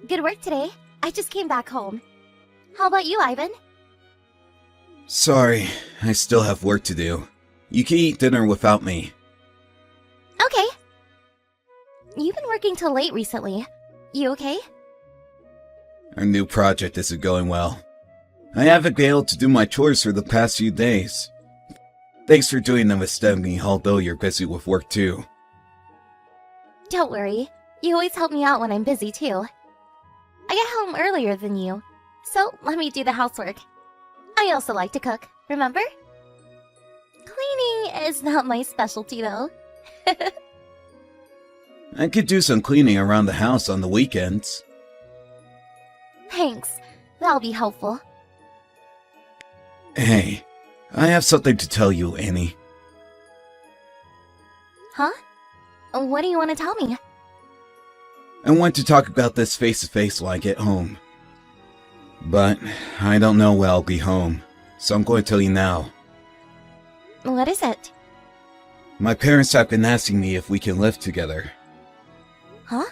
Good work today. I just came back home. How about you, Ivan? Sorry, I still have work to do. You can eat dinner without me. Okay. You've been working till late recently. You okay? Our new project isn't going well. I haven't been able to do my chores for the past few days. Thanks for doing them instead of me, although you're busy with work too. Don't worry. You always help me out when I'm busy too. I get home earlier than you, so let me do the housework. I also like to cook, remember? Cleaning is not my specialty though. I could do some cleaning around the house on the weekends. Thanks. That'll be helpful. Hey, I have something to tell you, Annie. Huh? What do you want to tell me? I want to talk about this face-to-face when I get home. But I don't know when I'll be home, so I'm going to tell you now. What is it? My parents have been asking me if we can live together. Huh?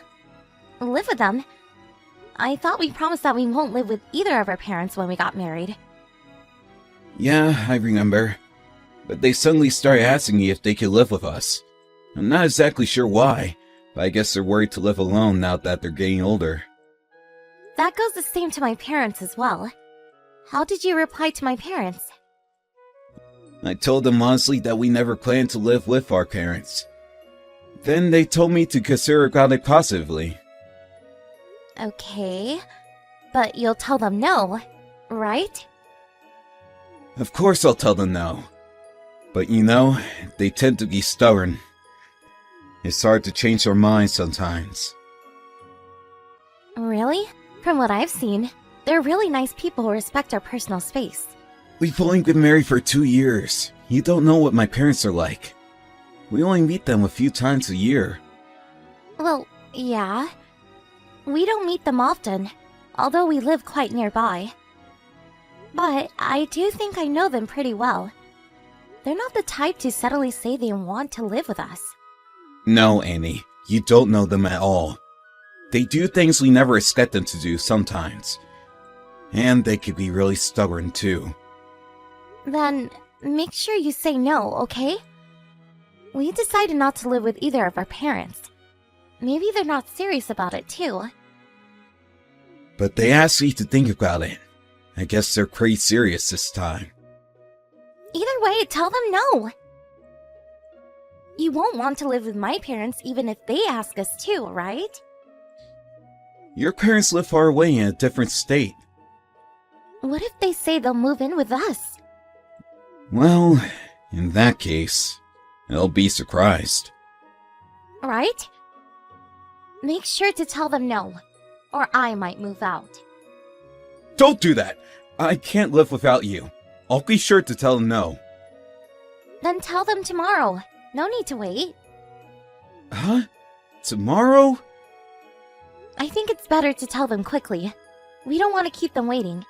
Live with them? I thought we promised that we won't live with either of our parents when we got married. Yeah, I remember. But they suddenly started asking me if they could live with us. I'm not exactly sure why, but I guess they're worried to live alone now that they're getting older. That goes the same to my parents as well. How did you reply to my parents? I told them honestly that we never planned to live with our parents. Then they told me to consider about it positively. Okay, but you'll tell them no, right? Of course I'll tell them no. But you know, they tend to be stubborn. It's hard to change their minds sometimes. Really? From what I've seen, they're really nice people who respect our personal space. We've only been married for 2 years. You don't know what my parents are like. We only meet them a few times a year. Well, yeah. We don't meet them often, although we live quite nearby. But I do think I know them pretty well. They're not the type to suddenly say they want to live with us. No, Annie, you don't know them at all. They do things we never expect them to do sometimes. And they could be really stubborn too. Then, make sure you say no, okay? We decided not to live with either of our parents. Maybe they're not serious about it too. But they asked me to think about it. I guess they're pretty serious this time. Either way, tell them no. You won't want to live with my parents even if they ask us to, right? Your parents live far away in a different state. What if they say they'll move in with us? Well, in that case, I'll be surprised. Right? Make sure to tell them no, or I might move out. Don't do that! I can't live without you. I'll be sure to tell them no. Then tell them tomorrow. No need to wait. Huh? Tomorrow? I think it's better to tell them quickly. We don't want to keep them waiting.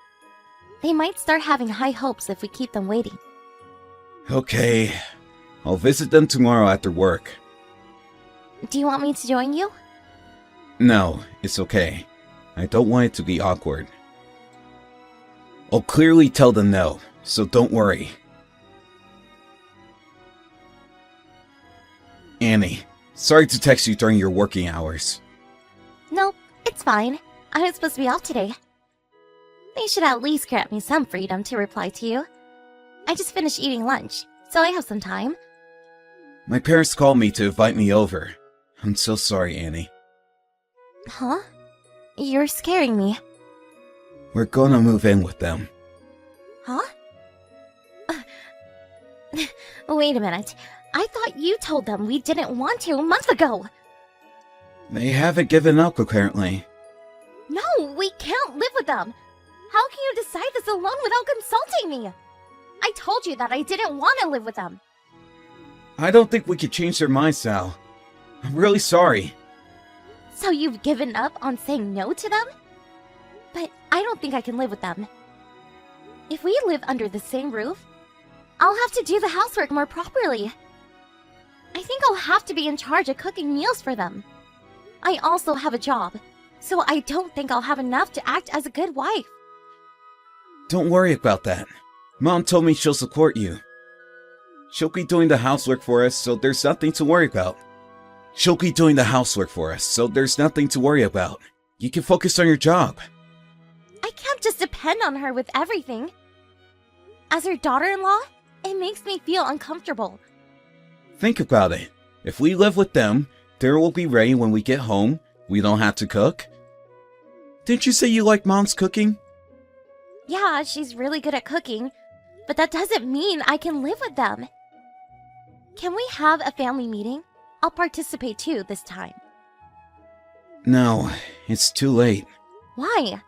They might start having high hopes if we keep them waiting. Okay. I'll visit them tomorrow after work. Do you want me to join you? No, it's okay. I don't want it to be awkward. I'll clearly tell them no, so don't worry. Annie, sorry to text you during your working hours. Nope, it's fine. I was supposed to be off today. They should at least grant me some freedom to reply to you. I just finished eating lunch, so I have some time. My parents called me to invite me over. I'm so sorry, Annie. Huh? You're scaring me. We're gonna move in with them. Huh? Wait a minute. I thought you told them we didn't want to a month ago. They haven't given up, apparently. No, we can't live with them. How can you decide this alone without consulting me? I told you that I didn't want to live with them. I don't think we could change their minds, Sal. I'm really sorry. So you've given up on saying no to them? But I don't think I can live with them. If we live under the same roof, I'll have to do the housework more properly. I think I'll have to be in charge of cooking meals for them. I also have a job, so I don't think I'll have enough to act as a good wife. Don't worry about that. Mom told me she'll support you. She'll be doing the housework for us, so there's nothing to worry about. You can focus on your job. I can't just depend on her with everything. As her daughter-in-law, it makes me feel uncomfortable. Think about it. If we live with them, dinner will be ready when we get home. We don't have to cook. Didn't you say you like Mom's cooking? Yeah, she's really good at cooking, but that doesn't mean I can live with them. Can we have a family meeting? I'll participate too this time. No, it's too late. Why?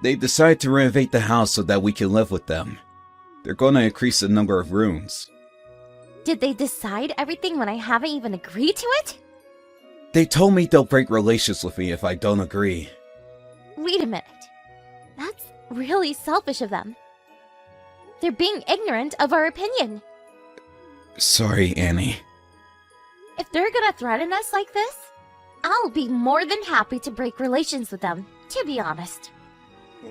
They decided to renovate the house so that we can live with them. They're going to increase the number of rooms. Did they decide everything when I haven't even agreed to it? They told me they'll break relations with me if I don't agree. Wait a minute. That's really selfish of them. They're being ignorant of our opinion. Sorry, Annie. If they're gonna threaten us like this, I'll be more than happy to break relations with them, to be honest.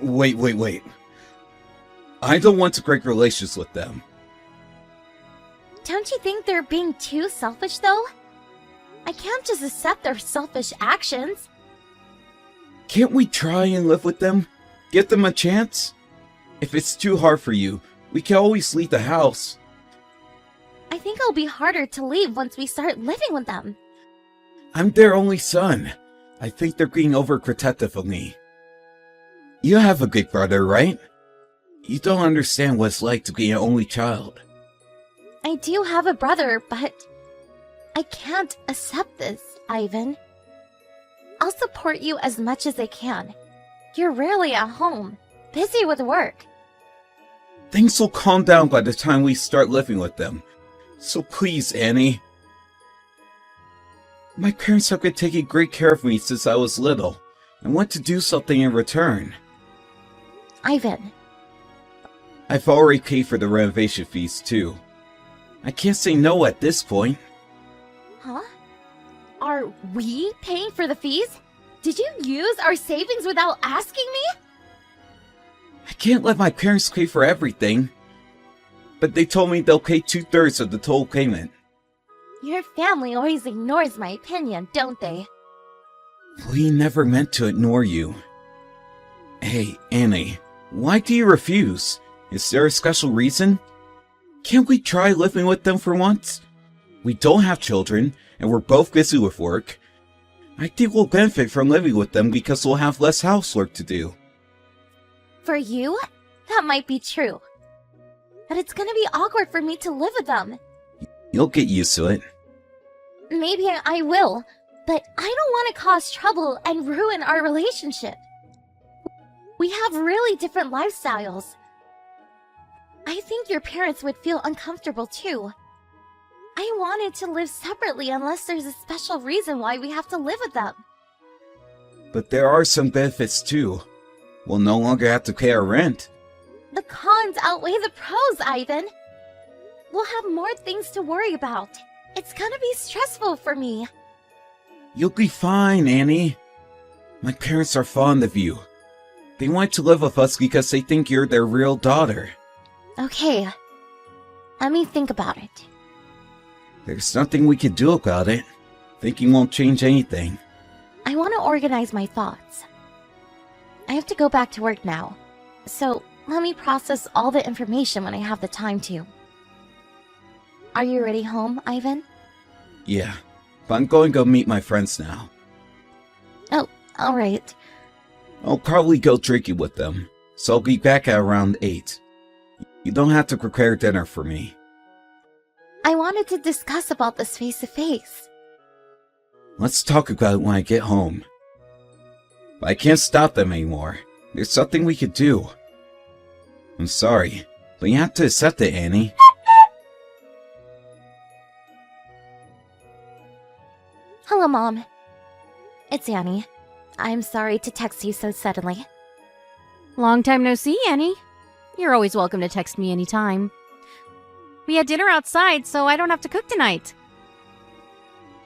Wait. I don't want to break relations with them. Don't you think they're being too selfish, though? I can't just accept their selfish actions. Can't we try and live with them? Give them a chance? If it's too hard for you, we can always leave the house. I think it'll be harder to leave once we start living with them. I'm their only son. I think they're being overprotective of me. You have a big brother, right? You don't understand what it's like to be an only child. I do have a brother, but I can't accept this, Ivan. I'll support you as much as I can. You're rarely at home, busy with work. Things will calm down by the time we start living with them. So please, Annie. My parents have been taking great care of me since I was little. I want to do something in return. Ivan. I've already paid for the renovation fees, too. I can't say no at this point. Huh? Are we paying for the fees? Did you use our savings without asking me? I can't let my parents pay for everything. But they told me they'll pay 2/3 of the total payment. Your family always ignores my opinion, don't they? We never meant to ignore you. Hey, Annie, why do you refuse? Is there a special reason? Can't we try living with them for once? We don't have children, and we're both busy with work. I think we'll benefit from living with them because we'll have less housework to do. For you, that might be true. But it's gonna be awkward for me to live with them. You'll get used to it. Maybe I will, but I don't want to cause trouble and ruin our relationship. We have really different lifestyles. I think your parents would feel uncomfortable too. I wanted to live separately unless there's a special reason why we have to live with them. But there are some benefits too. We'll no longer have to pay our rent. The cons outweigh the pros, Ivan. We'll have more things to worry about. It's gonna be stressful for me. You'll be fine, Annie. My parents are fond of you. They want to live with us because they think you're their real daughter. Okay. Let me think about it. There's nothing we can do about it. Thinking won't change anything. I want to organize my thoughts. I have to go back to work now, so let me process all the information when I have the time to. Are you ready home, Ivan? Yeah, but I'm going to go meet my friends now. Oh, alright. I'll probably go drinking with them, so I'll be back at around 8. You don't have to prepare dinner for me. I wanted to discuss about this face-to-face. Let's talk about it when I get home. But I can't stop them anymore. There's something we could do. I'm sorry, but you have to accept it, Annie. Hello, Mom. It's Annie. I'm sorry to text you so suddenly. Long time no see, Annie. You're always welcome to text me anytime. We had dinner outside, so I don't have to cook tonight.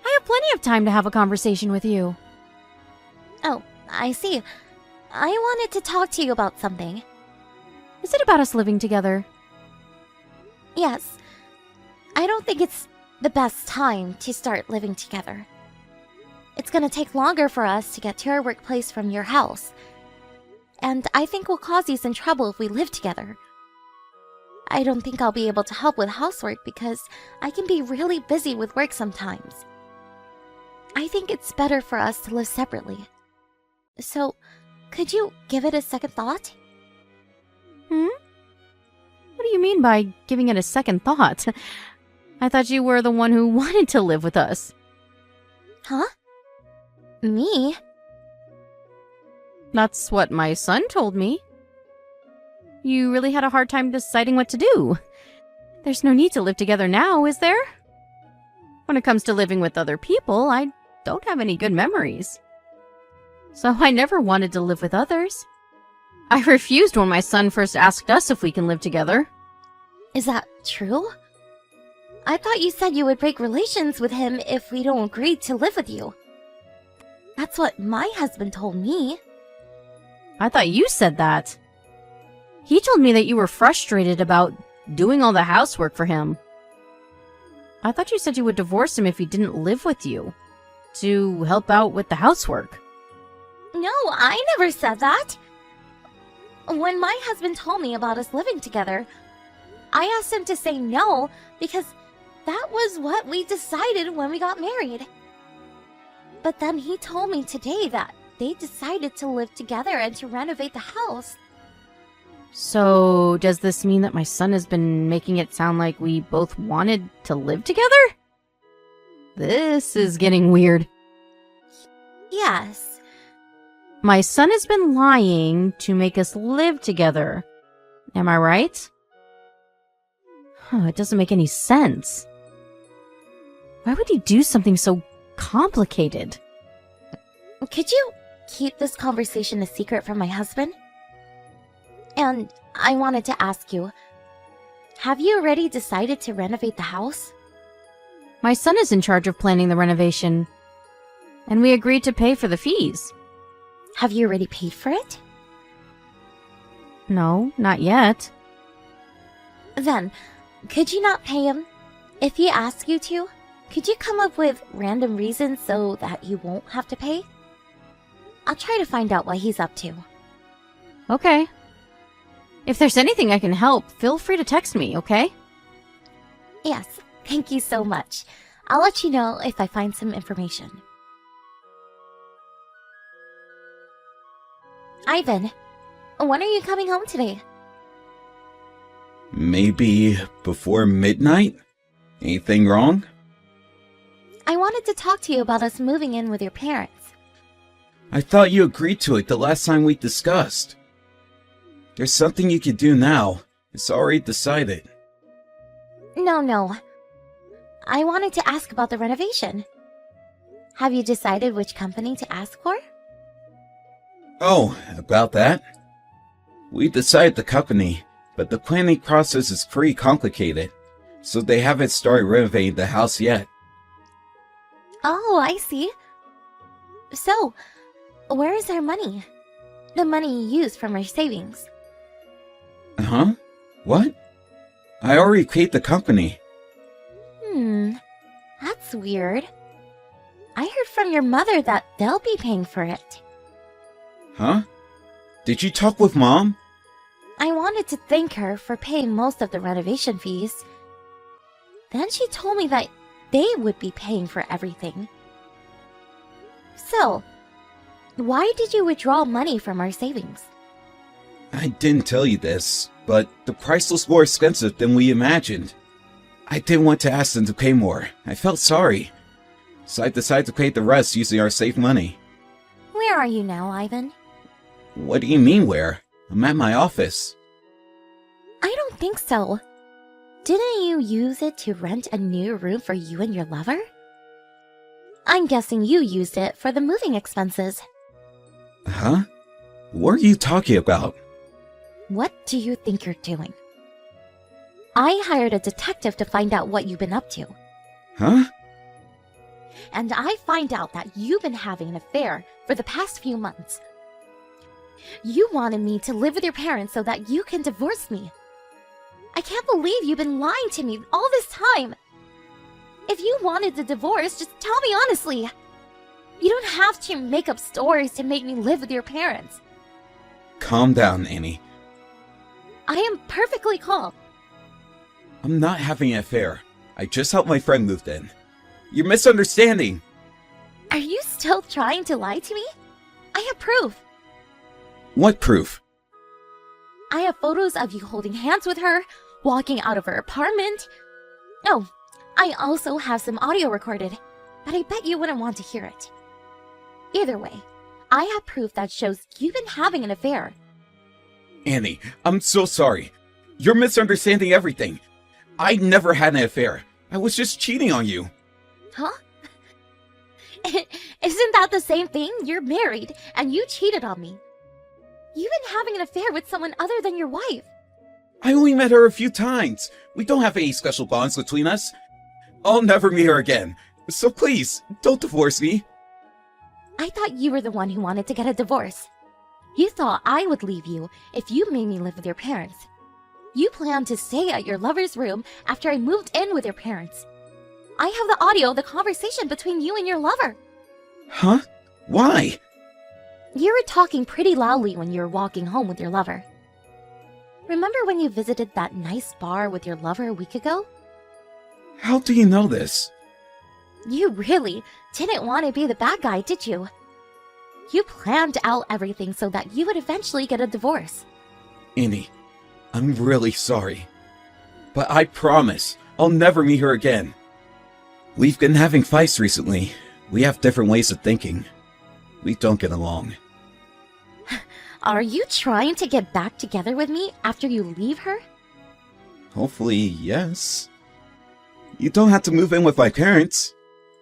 I have plenty of time to have a conversation with you. Oh, I see. I wanted to talk to you about something. Is it about us living together? Yes. I don't think it's the best time to start living together. It's gonna take longer for us to get to our workplace from your house. And I think we'll cause you some trouble if we live together. I don't think I'll be able to help with housework because I can be really busy with work sometimes. I think it's better for us to live separately. So, could you give it a second thought? What do you mean by giving it a second thought? I thought you were the one who wanted to live with us. Huh? Me? That's what my son told me. You really had a hard time deciding what to do. There's no need to live together now, is there? When it comes to living with other people, I don't have any good memories. So I never wanted to live with others. I refused when my son first asked us if we can live together. Is that true? I thought you said you would break relations with him if we don't agree to live with you. That's what my husband told me. I thought you said that. He told me that you were frustrated about doing all the housework for him. I thought you said you would divorce him if he didn't live with you, to help out with the housework. No, I never said that. When my husband told me about us living together, I asked him to say no because that was what we decided when we got married. But then he told me today that they decided to live together and to renovate the house. So, does this mean that my son has been making it sound like we both wanted to live together? This is getting weird. Yes. My son has been lying to make us live together. Am I right? It doesn't make any sense. Why would he do something so complicated? Could you keep this conversation a secret from my husband? And I wanted to ask you, have you already decided to renovate the house? My son is in charge of planning the renovation, and we agreed to pay for the fees. Have you already paid for it? No, not yet. Then, could you not pay him? If he asks you to, could you come up with random reasons so that you won't have to pay? I'll try to find out what he's up to. Okay. If there's anything I can help, feel free to text me, okay? Yes, thank you so much. I'll let you know if I find some information. Ivan, when are you coming home today? Maybe before midnight? Anything wrong? I wanted to talk to you about us moving in with your parents. I thought you agreed to it the last time we discussed. There's something you could do now. It's already decided. No. I wanted to ask about the renovation. Have you decided which company to ask for? Oh, about that? We decided the company, but the planning process is pretty complicated, so they haven't started renovating the house yet. Oh, I see. So, where is our money? The money you used from our savings. Huh? What? I already paid the company. That's weird. I heard from your mother that they'll be paying for it. Huh? Did you talk with Mom? I wanted to thank her for paying most of the renovation fees. Then she told me that they would be paying for everything. So, why did you withdraw money from our savings? I didn't tell you this, but the price was more expensive than we imagined. I didn't want to ask them to pay more. I felt sorry. So I decided to pay the rest using our saved money. Where are you now, Ivan? What do you mean where? I'm at my office. I don't think so. Didn't you use it to rent a new room for you and your lover? I'm guessing you used it for the moving expenses. Huh? What are you talking about? What do you think you're doing? I hired a detective to find out what you've been up to. Huh? And I find out that you've been having an affair for for the past few months. You wanted me to live with your parents so that you can divorce me. I can't believe you've been lying to me all this time. If you wanted the divorce, just tell me honestly. You don't have to make up stories to make me live with your parents. Calm down, Annie. I am perfectly calm. I'm not having an affair. I just helped my friend move in. You're misunderstanding. Are you still trying to lie to me? I have proof. What proof? I have photos of you holding hands with her, walking out of her apartment. Oh, I also have some audio recorded, but I bet you wouldn't want to hear it. Either way, I have proof that shows you've been having an affair. Annie, I'm so sorry. You're misunderstanding everything. I never had an affair. I was just cheating on you. Huh? Isn't that the same thing? You're married, and you cheated on me. You've been having an affair with someone other than your wife. I only met her a few times. We don't have any special bonds between us. I'll never meet her again. So please, don't divorce me. I thought you were the one who wanted to get a divorce. You thought I would leave you if you made me live with your parents. You planned to stay at your lover's room after I moved in with your parents. I have the audio of the conversation between you and your lover. Huh? Why? You were talking pretty loudly when you were walking home with your lover. Remember when you visited that nice bar with your lover a week ago? How do you know this? You really didn't want to be the bad guy, did you? You planned out everything so that you would eventually get a divorce. Annie, I'm really sorry. But I promise I'll never meet her again. We've been having fights recently. We have different ways of thinking. We don't get along. Are you trying to get back together with me after you leave her? Hopefully, yes. You don't have to move in with my parents.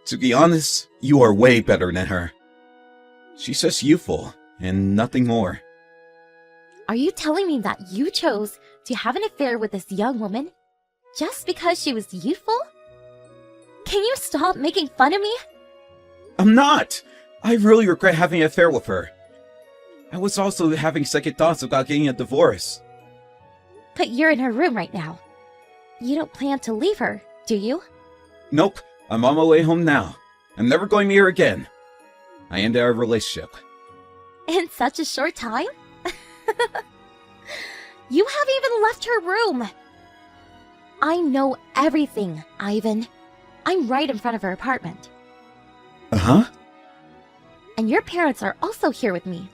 To be honest, you are way better than her. She's just youthful, and nothing more. Are you telling me that you chose to have an affair with this young woman just because she was youthful? Can you stop making fun of me? I'm not! I really regret having an affair with her. I was also having second thoughts about getting a divorce. But you're in her room right now. You don't plan to leave her, do you? Nope, I'm on my way home now. I'm never going near her again. I ended our relationship. In such a short time? You haven't even left her room. I know everything, Ivan. I'm right in front of her apartment. Uh-huh? And your parents are also here with me.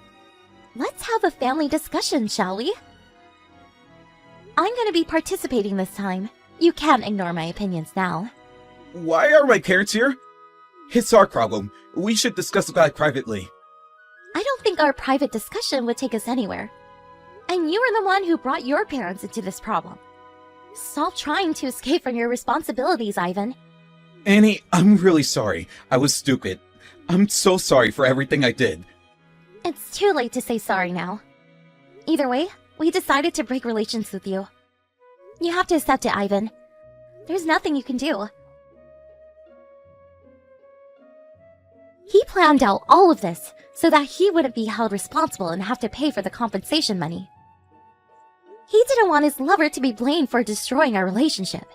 Let's have a family discussion, shall we? I'm going to be participating this time. You can't ignore my opinions now. Why are my parents here? It's our problem. We should discuss about it privately. I don't think our private discussion would take us anywhere. And you are the one who brought your parents into this problem. Stop trying to escape from your responsibilities, Ivan. Annie, I'm really sorry. I was stupid. I'm so sorry for everything I did. It's too late to say sorry now. Either way, we decided to break relations with you. You have to accept it, Ivan. There's nothing you can do. He planned out all of this so that he wouldn't be held responsible and have to pay for the compensation money. He didn't want his lover to be blamed for destroying our relationship.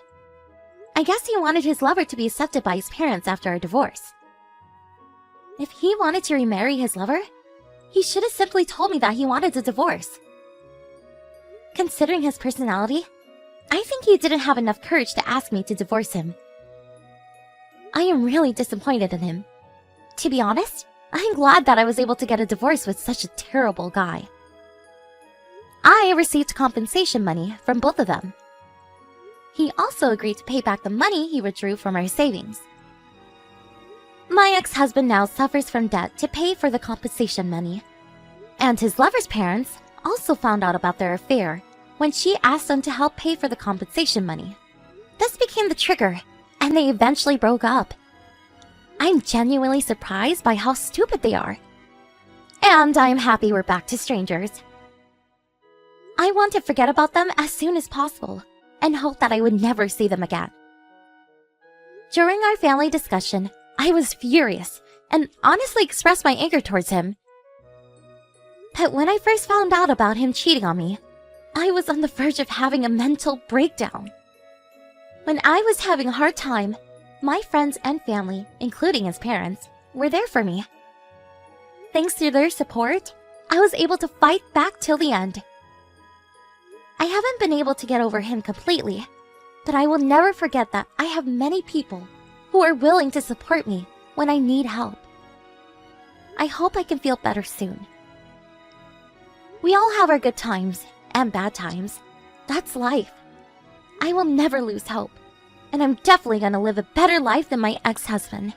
I guess he wanted his lover to be accepted by his parents after our divorce. If he wanted to remarry his lover, he should have simply told me that he wanted a divorce. Considering his personality, I think he didn't have enough courage to ask me to divorce him. I am really disappointed in him. To be honest, I'm glad that I was able to get a divorce with such a terrible guy. I received compensation money from both of them. He also agreed to pay back the money he withdrew from our savings. My ex-husband now suffers from debt to pay for the compensation money. And his lover's parents also found out about their affair when she asked them to help pay for the compensation money. This became the trigger, and they eventually broke up. I'm genuinely surprised by how stupid they are. And I'm happy we're back to strangers. I want to forget about them as soon as possible, and hope that I would never see them again. During our family discussion, I was furious and honestly express my anger towards him. But when I first found out about him cheating on me, I was on the verge of having a mental breakdown. When I was having a hard time, my friends and family, including his parents, were there for me. Thanks to their support, I was able to fight back till the end. I haven't been able to get over him completely, but I will never forget that I have many people who are willing to support me when I need help. I hope I can feel better soon. We all have our good times and bad times. That's life. I will never lose hope, and I'm definitely gonna live a better life than my ex-husband.